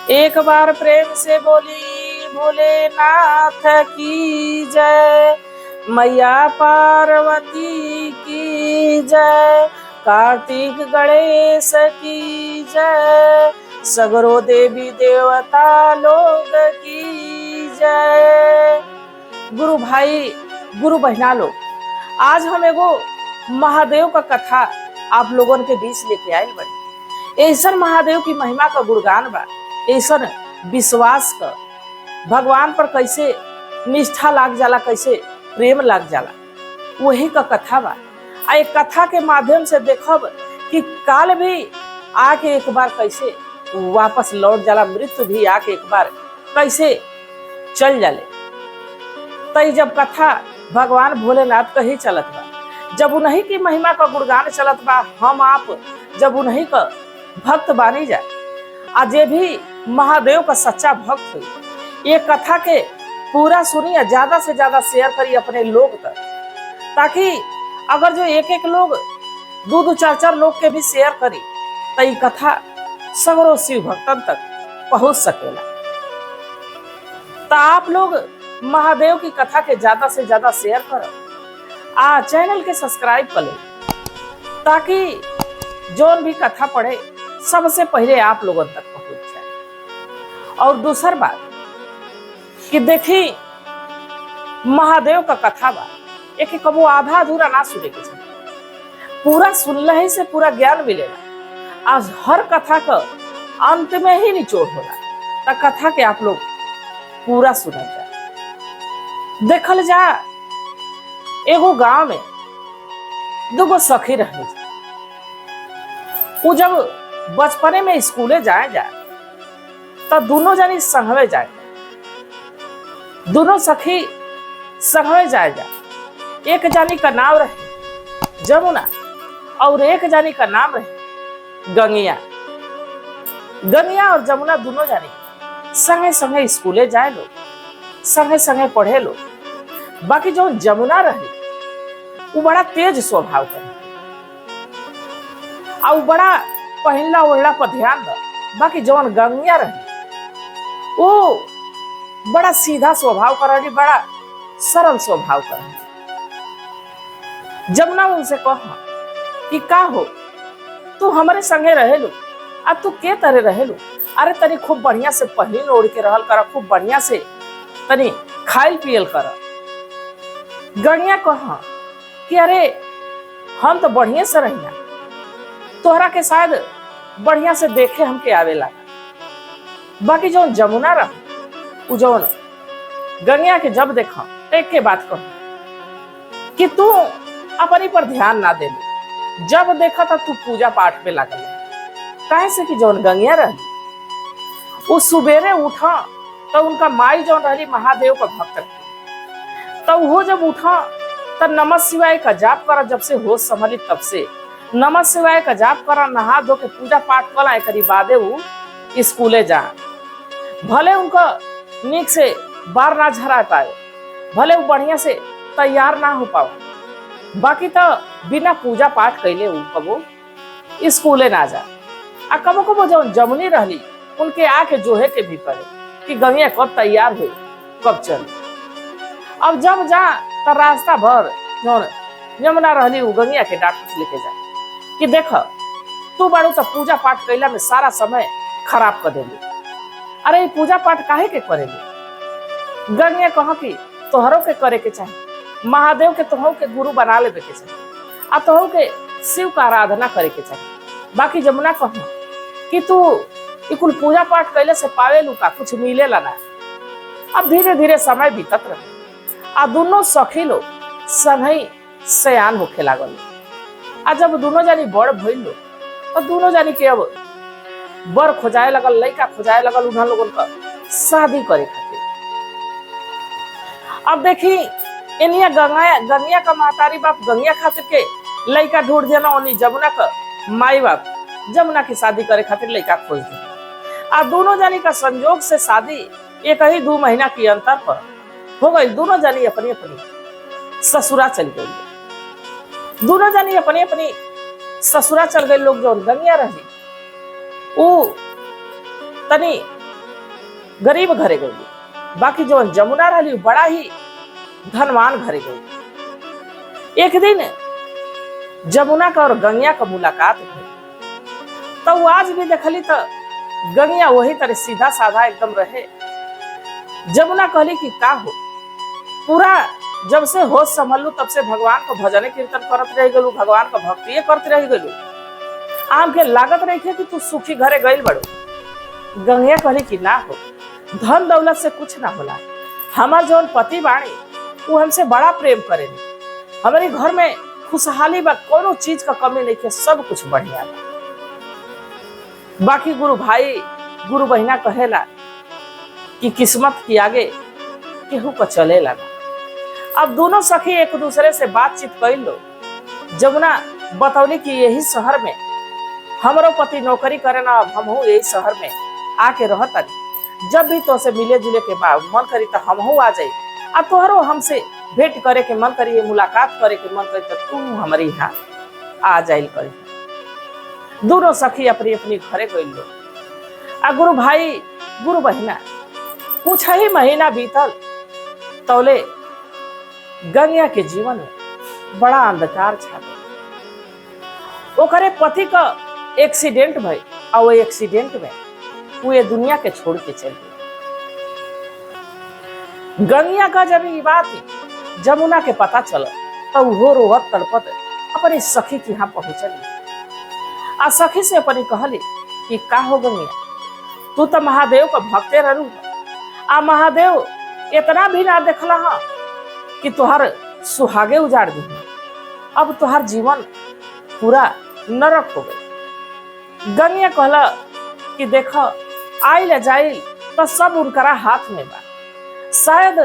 एक बार प्रेम से बोली भोलेनाथ की जय, मैया पार्वती की जय, कार्तिक गणेश की जय, सगरो देवी देवता लोग की जय। गुरु भाई गुरु बहना लोग, आज हम एगो महादेव का कथा आप लोगों के बीच लेके आए बड़ी। ऐसा महादेव की महिमा का गुणगान बा, ऐसा विश्वास का भगवान पर कैसे निष्ठा लाग जाला, कैसे प्रेम लाग जाला, वही का कथा बा। आ कथा के माध्यम से देखब कि काल भी आके एक बार कैसे वापस लौट जाला, मृत्यु भी आके एक बार कैसे चल जाले। तई जब कथा भगवान भोलेनाथ का ही चलत बा, जब उन्हीं की महिमा का गुणगान चलत बा, हम आप जब उन्हीं का भक्त बानी जाए, आज ये भी महादेव का सच्चा भक्त हुई, ये कथा के पूरा सुनिए, ज्यादा से ज्यादा शेयर करिए अपने लोग तक, ताकि अगर जो एक एक लोग दो दो चार चार लोग के भी शेयर करी तो ये कथा सगरों शिव भक्तन तक पहुंच सकेला। तो आप लोग महादेव की कथा के ज्यादा से ज्यादा शेयर करो, चैनल के सब्सक्राइब कर ले, ताकि जो भी कथा पढ़े सबसे पहले आप लोगों तक पहुंच जाए। और दूसर बात कि देखी महादेव का कथा बा, एक कबो आधा अधूरा ना सुने के चाहिए, पूरा सुनले ही से पूरा ज्ञान मिलेगा। आज हर कथा का अंत में ही निचोड़ होला, तो कथा के आप लोग पूरा सुना जाए। देखल जा, एगो गांव में दुगो सखी रहे। वो जब बचपने में स्कूले जाए तो दोनों जनी संगवे जाए, दोनों सखी संगवे जाए। एक जानी का नाम रहे जमुना और एक जानी का नाम रहे गंगिया। गंगिया और जमुना दोनों जानी संगे संगे स्कूले जाए लो, संगे संगे पढ़े लो। बाकी जो जमुना रही वो बड़ा तेज स्वभाव का, और बड़ा पहला ओढ़ला पर ध्यान द। बाकी जवन गंगिया रही वो बड़ा सीधा स्वभाव का रही, बड़ा सरल स्वभाव का रही। जमुना उनसे कहा कि का हो, तू हमारे संगे रहे लो, अब तू के तरह रहे लो, अरे तनी खूब बढ़िया से पहिन ओढ़ के रहल कर, खूब बढ़िया से तनी खाइल पियल कर। गंगिया कहा कि अरे हम तो बढ़िया से रहिया, तोहरा के शायद बढ़िया से देखे हमके आवे लगा। बाकी जो जमुना रहा वो जो गंगिया के जब देखा एक के बात कहा कि तू अपनी पर ध्यान ना दे, जब देखा था तू पूजा पाठ पे लगल। काहे से कि जौन गंगिया रही वो सुबेरे उठा तो उनका माई जौन रही महादेव का भक्त रही, तो वो जब उठा तब नमः शिवाय का जाप करा। जब से होश संभली तब से नमः शिवाय का जाप करा, नहा धो के पूजा पाठ करा, एक बादे वो स्कूले जा। भले उनका नीक से बार ना झरा पाए, भले वो बढ़िया से तैयार ना हो पाओ, बाकी तो बिना पूजा पाठ कैले वो कबो स्कूले ना जा। आ कबो कबो जो जमुनी रहली उनके आके जोहे के भी पड़े कि गंगिया कब तैयार हुई, कब चल। अब जब जा तो रास्ता भर जो जमुना रहली वो गंगिया के डॉक्टर लेके जाए कि देख तू बारू तो पूजा पाठ कैला में सारा समय खराब कर देली, अरे ये पूजा पाठ काहे के करेली। गंगिया कहा कि तोहरों के करे के चाहिए, महादेव के तोहरों के गुरु बना लेवे के चाहिए, आ तोहरों के शिव का आराधना करे के चाहिए। बाकी जमुना कहा कि तू कुल पूजा पाठ कैले से पावे लू का कुछ मिलेला ना। अब धीरे धीरे समय बीतत रहे, आ दोनों सखी लोग संगही सयान होखे लागल। आ जब दोनों जानी बड़ भइल लो तो दोनों जानी के अब बर खोजाए लगल, लड़का खोजाए लगल उन्हें लोगन का शादी करे खातिर। अब देखी इनिया गंगिया का महतारी बाप गंगिया खातिर के लड़का ढूंढ देना, उन्हीं जमुना का माई बाप जमुना की शादी करे खातिर लड़का खोज देना। आ दोनों जानी का संजोग से शादी एक ही 2 महीना की अंतर पर हो गई। दोनों जानी अपनी अपनी ससुरा चल गई, दोनों जानी अपनी अपनी ससुरा चल गए। लोग जो गंगिया रही वो तनी गरीब घरे गई, बाकी जो जमुना रही बड़ा ही धनवान घरे गई। एक दिन जमुना का और गंगिया का मुलाकात हुई, तो वो आज भी देखली तो गंगिया वही तरह सीधा साधा एकदम रहे। जमुना कहली कि का हो, पूरा जब से होश संभलू तब से भगवान को भजन कीर्तन करत रह गलू, भगवान का भक्ति करते रह गलू, आम के लागत रही कि तू सुखी घरे गई बड़ो। गंगिया कहली कि ना हो, धन दौलत से कुछ ना होला, हमार जौन पति बाणी वो हमसे बड़ा प्रेम करेनी, हमारे घर में खुशहाली बा, कोनो चीज का कमी नहीं है, सब कुछ बढ़िया बा। बाकी गुरु भाई गुरु बहिना कहेला कि किस्मत के आगे केहू को चले लगा। अब दोनों सखी एक दूसरे से बातचीत कर लो। जमुना बतौली कि यही शहर में हमरो पति नौकरी करे ना, अब हम यही शहर में आके रहता, जब भी तो से मिले जुले के बाद मन करी तो हम आ जाये, अब तोहरो हमसे भेंट करे के मन करी, मुलाकात करे के मन करी तो तू हमारे यहाँ आ जाइल करी। दोनों सखी अपनी अपनी घरे गई लो। आ गुरु भाई गुरु बहिना कुछ ही महीना बीतल तौले गंगिया के जीवन में बड़ा अंधकार छा गया। ओकरे पति का एक्सीडेंट भई और वो एक्सीडेंट में वो ये दुनिया के छोड़ के चल गई। गंगिया का जब ये बात जमुना के पता चला तो वो रोवत तड़पत अपनी सखी के यहाँ पहुंचली। आ सखी से अपनी कहली कि का हो गंगिया, तू तो महादेव का भक्ते रहू, आ महादेव इतना भी ना देखला हा कि तुहार सुहागे उजाड़ दी, अब तुहार जीवन पूरा नरक हो गई। गंगिया कहला कि देखो आइल जाइल तो सब उनकरा हाथ में बा, शायद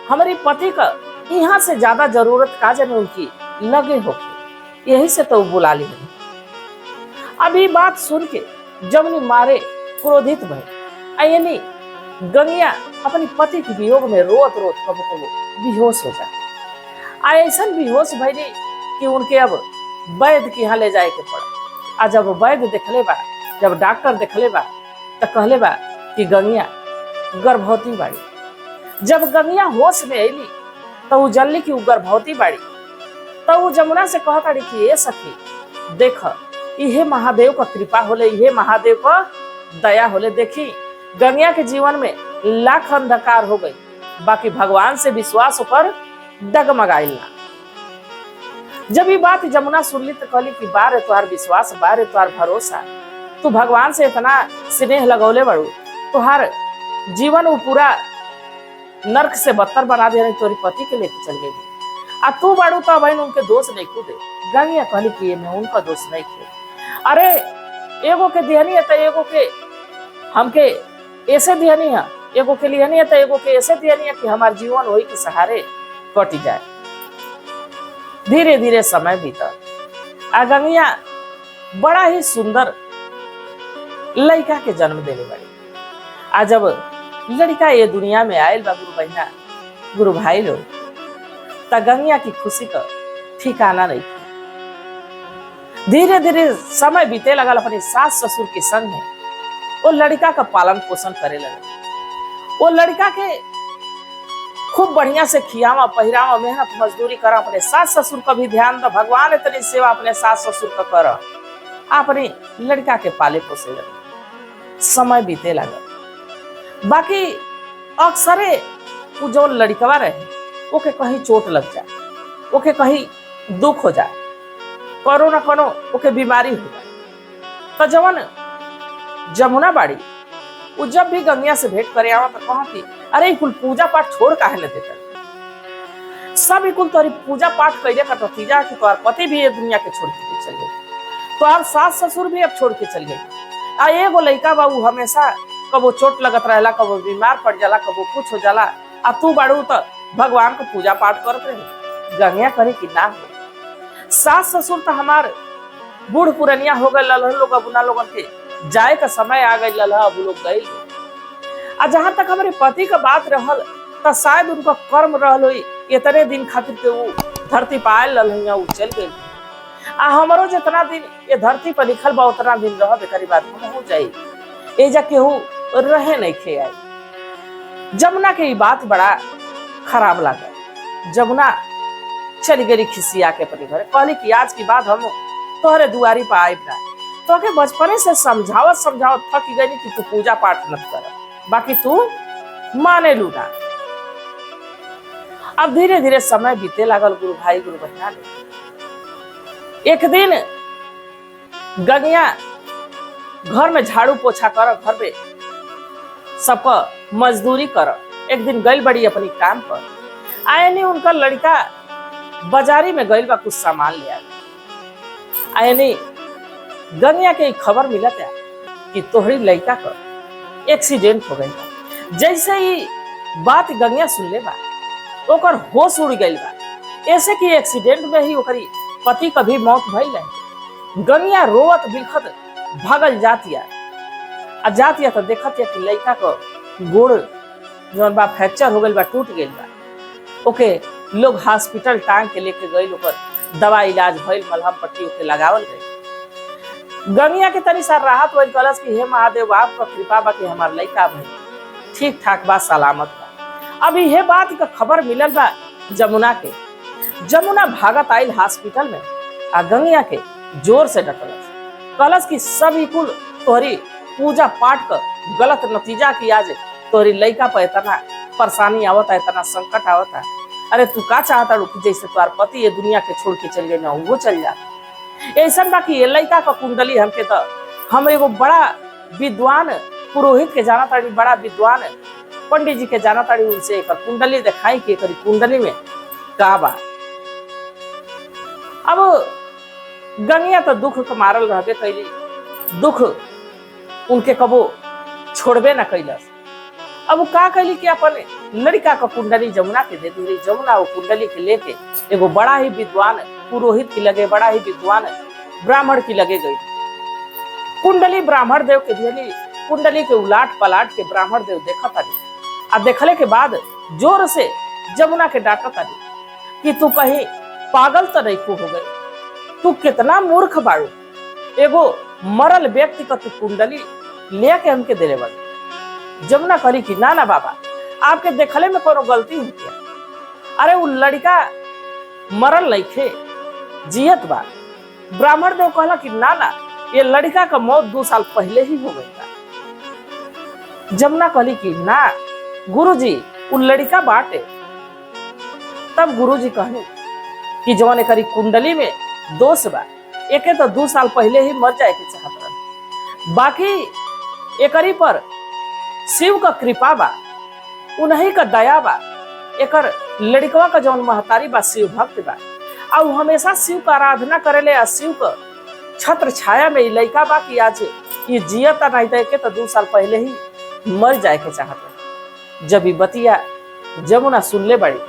हमारी पति का यहाँ से ज्यादा जरूरत का जन उनकी लगे होगी, यही से तो बुला ली। अभी बात सुन के जमुनी मारे क्रोधित भई, यानी गंगिया अपनी पति के वियोग में रोत रोत कबो कबो बेहोश हो जाए। ऐसा बेहोश भइली कि उनके अब वैद्य के यहाँ ले जाए के पड़ा। आ जब वैद्य देखले बा, जब डॉक्टर देखले बा तो कहले बा कि गंगिया गर्भवती बाड़ी। जब गंगिया होश में अली तो वो जल्दी की गर्भवती बाड़ी, तो वो जमुना से कहता कि ये सखी देख, यह महादेव का कृपा होले, यह महादेव का दया होले। देखी गंगिया के जीवन में लाख अंधकार हो गई, बाकी भगवान से विश्वास ऊपर डगमगाइल ना। जब ये बात जमुना सुनली तो कहली कि बारे तुहार विश्वास, बारे तुहार भरोसा, तू भगवान से इतना स्नेह लगौले बड़ू, तुहार जीवन वो पूरा नर्क से बदतर बना दे, तोरी पति के लेके चल गई, आ तू बाड़ू तो बहन उनके दोष नहीं कूदे। गंगिया कहली कि ये मैं उनका दोष नहीं खे, अरे एगो के दिहनी है तो एगो के हमके ऐसे दिहनी है, एगो के लिहनी है तो एगो के ऐसे दिहनी है कि हमारे जीवन वही के सहारे कट जाए। धीरे धीरे समय बीता, आ गंगिया बड़ा ही सुंदर लड़का के जन्म देने बड़ी। आ जब लड़का ये दुनिया में आयल बा गुरु बहिना गुरु भाई लोग, ता गंगिया की खुशी का ठिकाना नहीं। धीरे धीरे समय बीते लगा, अपने सास ससुर के संग में वो लड़का का पालन पोषण करे लगे। वो लड़का के खूब बढ़िया से खियावा पहिरावा, मेहनत मजदूरी करा, अपने सास ससुर का भी ध्यान दो, भगवान इतनी सेवा अपने सास ससुर का कर, अपने लड़का के पाले पोसे लगे। समय बीते लगा, बाकी अक्सरे वो जो लड़कवा रहे ओके कहीं चोट लग जाए, ओके कहीं दुख हो जाए, करो ना करो ओके बीमारी हो जाए, तो जवन जमुना बाड़ी वो जब भी गंगिया से भेंट करे आवा तो कहा कि अरे कुल पूजा पाठ छोड़ काहे न देता, सब कुल तोरी पूजा पाठ कैले का नतीजा कि तोहर पति भी ये दुनिया के छोड़ के चल गए, तोहर सास ससुर भी अब छोड़ के चल गए। आ एगो लड़का बा वो हमेशा कबो चोट लगत रहेला, कबो बीमार पड़ जाला, कबो कुछ हो जाला, आ तू बाड़ू तो भगवान को पूजा पाठ करत रहे। गंगिया करे कि ना हो, सास ससुर तो हमार बूढ़ पुरनिया हो गए, लोग अपना लोगन के जाए का समय आ गई, अब लोग गए। आ जहां तक हमारे पति का बात रहल तो शायद उनका कर्म रहल हुई, इतने दिन खातिर के वो धरती पायल लल वो चल गई। आ हमारो जितना दिन ये धरती पर लिखल बा उतना दिन रह बेकारी बात हम हो जाये, एजा केहू रहे नहीं खे आई। जमुना के ये बात बड़ा खराब लगा। जमुना चली गई खिसिया के अपने घर, कहली कि आज की बात हम तोहरे दुआरी पर आए ना, तो के बचपने से समझावत समझावत थक गई कि तू पूजा पाठ मत कर, बाकी तू माने लू ना। अब धीरे धीरे समय बीते लागल गुरु भाई गुरु बहना ने। एक दिन गंगिया घर में झाड़ू पोछा कर, घर में सबका मजदूरी कर, एक दिन गई बड़ी अपनी काम पर। आए नहीं उनका लड़का बाजारी में गई बा कुछ सामान ले आए नहीं। गंगिया के खबर मिला था कि तोहरी लड़का का एक्सीडेंट हो गई। जैसे ही बात गंगिया सुन ले बा ओकर होश उड़ गई बा, ऐसे कि एक्सीडेंट में ही ओकरी पति का भी मौत भइल है। गंगिया रोवत बिलखत भागल जातिया तो देखत है कि लड़का का गोड़ जौन बा फ्रैक्चर हो गई बा, टूट गई बा। ओके लोग हॉस्पिटल टांग के लेके गए, ओकर दवा इलाज भइल, मलहम पट्टी ओके लगावल गई। गंगिया के तनी सा राहत भइल, कहलस कि हे महादेव आपका कृपा बा कि हमार लड़का भइल ठीक ठाक बा, सलामत बा। अभी ये बात का खबर मिलल बा जमुना के। जमुना भागत आइल हॉस्पिटल में आ गंगिया के जोर से डटलस, कहलस कि सब कुल तोहरी पूजा पाठ का गलत नतीजा की आज तोहरी लड़का पर इतना परेशानी आवता, इतना संकट आवता। अरे तू का चाहता कि जैसे तुम्हार पति ये दुनिया के छोड़ के चल गए ना वो चल जा। ऐसा बा कि ये लड़का का कुंडली हमके तो हम एगो बड़ा विद्वान पुरोहित के जाना ताड़ी, बड़ा विद्वान पंडित जी के जाना ताड़ी, उनसे एक कुंडली दिखाई कि एक कुंडली में का बा। अब गंगिया तो दुख के मारल रहबे कैली, दुख उनके कबो छोड़बे ना कैलस। अब वो का कैली कि अपन लड़का का कुंडली जमुना के दे दी। जमुना वो कुंडली के लेके एगो बड़ा ही विद्वान पुरोहित की लगे, बड़ा ही विद्वान ब्राह्मण की लगे गई। कुंडली ब्राह्मण देव के दियली, कुंडली के उलाट पलाट के ब्राह्मण देव देखत आली आ देखले के बाद जोर से जमुना के डांटत आली कि तू कहीं पागल तो नहीं हो गई, तू कितना मूर्ख बाड़ू, एगो मरल व्यक्ति का तू कुंडली लेके हमके देले बाड़ू। जमुना करी कि ना ना बाबा आपके देखले में कोनो गलती होती है। अरे वो लड़का मरल नहीं थे, जियत बा। ब्राह्मण देव कहला कि ना ना ये लड़का का मौत 2 साल पहले ही हो गई था। जमुना कहली कि ना गुरुजी वो लड़का बाटे। तब गुरुजी कहले कि जवाने करी कुंडली में दोष बा, एके तो 2 साल पहले ही मर जाए के चाहत रहे, बाकी एकरी पर शिव का कृपा बा, उन्हीं का दया बा। एकर लड़कवा का जौन महतारी बा शिव भक्त बा, और हमेशा शिव का आराधना करेले आ शिव का छत्र छाया में लड़का बा कि आज ये जियता नहीं दे के तो 2 साल पहले ही मर जाए के चाहत। जब ये बतिया जमुना सुनले बड़ी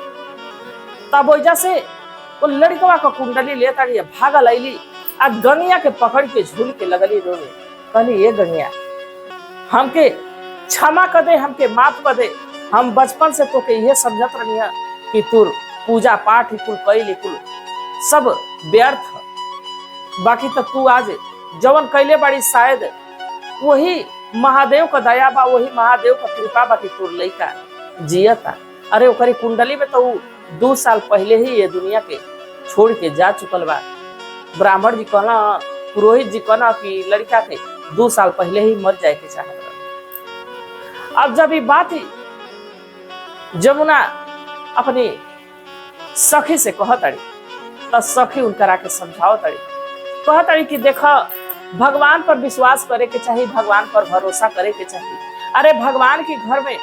तब वजह से वो लड़कवा का कुंडली लेता भागल अली आ गंगिया के पकड़ के झूल के लगली रोवे। कहली ये गंगिया हमके क्षमा कर दे, हमके माफ कर दे। हम बचपन से तो के ये समझत रही कि तू पूजा पाठ कुल कैली कुल सब व्यर्थ, बाकी तो तू आज जवन कैले बड़ी शायद वही महादेव का दया बा, वही महादेव का कृपा बा कि तू लड़का जियता। अरे ओकरी कुंडली में तो 2 साल पहले ही ये दुनिया के छोड़ के जा चुकल बा। ब्राह्मण जी कहना, पुरोहित जी कहना कि लड़का के 2 साल पहले ही मर जाए के चाहत। अब जब ये बात जमुना अपनी सखी से कहतड़ी तो सखी उनकरा के समझावतड़ी, कहतड़ी कि देखा भगवान पर विश्वास करे के चाहिए, भगवान पर भरोसा करे के चाहिए। अरे भगवान के घर में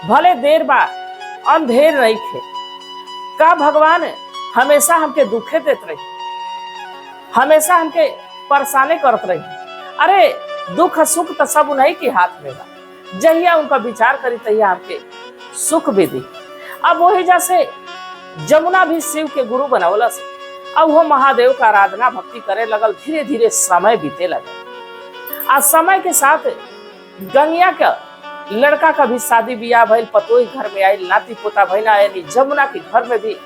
भले देर बा अंधेर नहीं थे का, भगवान हमेशा हमके दुखे देते रही, हमेशा हमके परेशानी करत रही। अरे दुख सुख तो सब उन्हीं के हाथ में बा, जहिया उनका विचार करी तहिया हमके सुख भी दी। अब वही जैसे जमुना भी शिव के गुरु बनौला से अब वो महादेव का आराधना भक्ति करे लगल। धीरे धीरे समय बीते लगा। आज समय के साथ गंगिया का लड़का का भी शादी ब्याह भइल, पतोही घर में आई, नाती पोता भइना, यानी जमुना के घर में भी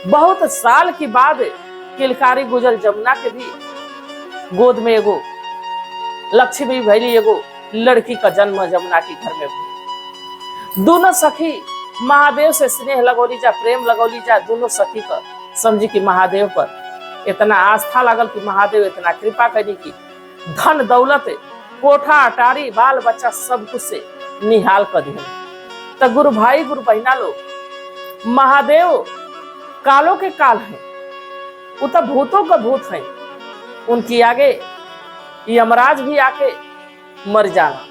बहुत साल के बाद किलकारी गुजर। जमुना के भी गोद में एगो लक्ष्मी भैली, एगो लड़की का जन्म जमुना के घर में। दोनों सखी महादेव से स्नेह लगौली जा, प्रेम लगौली जा। दोनों सखी का समझी कि महादेव पर इतना आस्था लागल कि महादेव इतना कृपा करी कि धन दौलत कोठा अटारी बाल बच्चा सब कुछ से निहाल कर दिए। तो गुरु भाई गुरु बहना लोग, महादेव कालों के काल है, वो तो भूतों का भूत है। उनकी आगे यमराज भी आके मर जाना।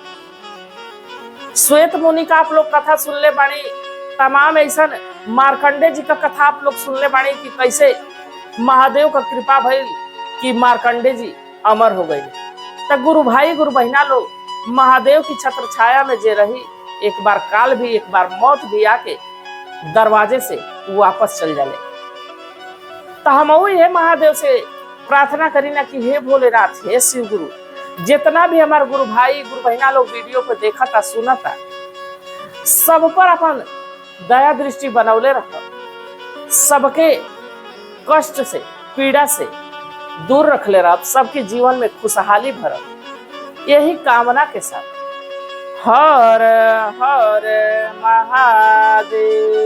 श्वेत मुनि का आप लोग कथा सुन ले बाणी, तमाम ऐसा मार्कंडे जी का कथा आप लोग सुन ले बाणी कि कैसे महादेव का कृपा भइल कि मार्कंडे जी अमर हो गए। तब गुरु भाई गुरु बहना लोग, महादेव की छत्र छाया में जे रही, एक बार काल भी एक बार मौत भी आके दरवाजे से वापस चल जाले। तो हम ये महादेव से प्रार्थना करी ना कि हे भोलेनाथ, हे शिव गुरु, जितना भी हमारे गुरु भाई गुरु बहना लोग वीडियो पे देखा था सुना था, सब पर अपन दया दृष्टि बनौले रख, सबके कष्ट से पीड़ा से दूर रख ले रहा, सबके जीवन में खुशहाली भर, यही कामना के साथ हर हर महादेव।